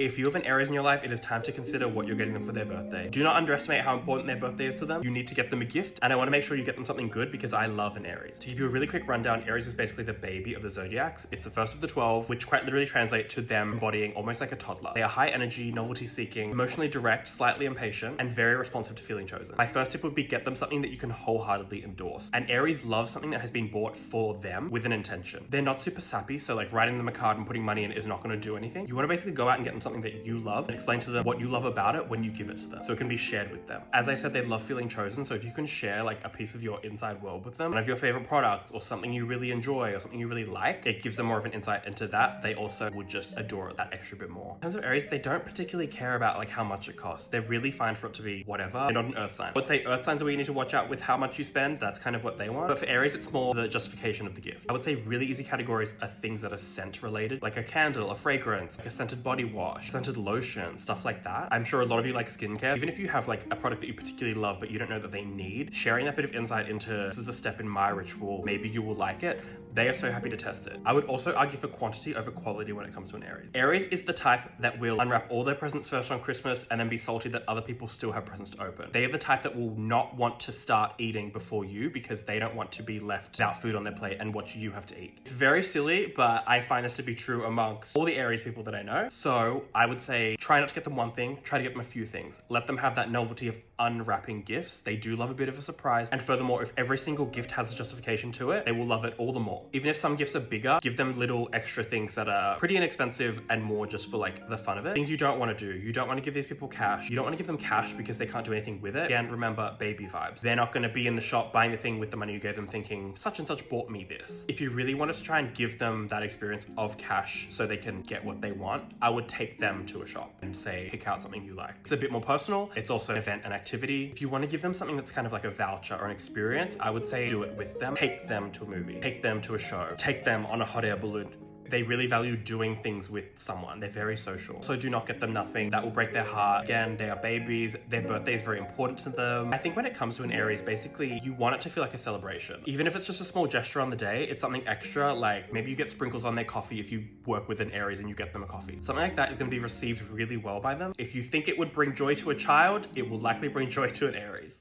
If you have an Aries in your life, it is time to consider what you're getting them for their birthday. Do not underestimate how important their birthday is to them. You need to get them a gift, and I want to make sure you get them something good because I love an Aries. To give you a really quick rundown, Aries is basically the baby of the zodiacs. It's the first of the 12, which quite literally translate to them embodying almost like a toddler. They are high energy, novelty seeking, emotionally direct, slightly impatient, and very responsive to feeling chosen. My first tip would be get them something that you can wholeheartedly endorse. And Aries loves something that has been bought for them with an intention. They're not super sappy, so like writing them a card and putting money in is not going to do anything. You want to basically go out and get them something that you love and explain to them what you love about it when you give it to them, so it can be shared with them. As I said, they love feeling chosen, so if you can share like a piece of your inside world with them, one of your favorite products or something you really enjoy or something you really like, it gives them more of an insight into that. They also would just adore it that extra bit more. In terms of Aries, they don't particularly care about like how much it costs. They're really fine for it to be whatever. They're not an earth sign. I would say earth signs are where you need to watch out with how much you spend. That's kind of what they want. But for Aries, it's more the justification of the gift. I would say really easy categories are things that are scent related, like a candle, a fragrance, like a scented body wash, scented lotion, stuff like that. I'm sure a lot of you like skincare. Even if you have like a product that you particularly love but you don't know that they need, sharing that bit of insight into this is a step in my ritual, maybe you will like it, they are so happy to test it. I would also argue for quantity over quality when it comes to an Aries. Aries is the type that will unwrap all their presents first on Christmas and then be salty that other people still have presents to open. They are the type that will not want to start eating before you because they don't want to be left without food on their plate and watch you have to eat. It's very silly, but I find this to be true amongst all the Aries people that I know. So I would say try not to get them one thing, try to get them a few things. Let them have that novelty of unwrapping gifts. They do love a bit of a surprise. And furthermore, if every single gift has a justification to it, they will love it all the more. Even if some gifts are bigger, give them little extra things that are pretty inexpensive and more just for like the fun of it. Things you don't want to do. You don't want to give these people cash. You don't want to give them cash because they can't do anything with it. Again, remember baby vibes. They're not going to be in the shop buying the thing with the money you gave them thinking such and such bought me this. If you really wanted to try and give them that experience of cash so they can get what they want, I would take them to a shop and say, pick out something you like. It's a bit more personal. It's also an event and activity. If you want to give them something that's kind of like a voucher or an experience, I would say do it with them. Take them to a movie, take them to a show, take them on a hot air balloon. They really value doing things with someone. They're very social. So do not get them nothing that will break their heart. Again, they are babies. Their birthday is very important to them. I think when it comes to an Aries, basically you want it to feel like a celebration. Even if it's just a small gesture on the day, it's something extra, like maybe you get sprinkles on their coffee if you work with an Aries and you get them a coffee. Something like that is going to be received really well by them. If you think it would bring joy to a child, it will likely bring joy to an Aries.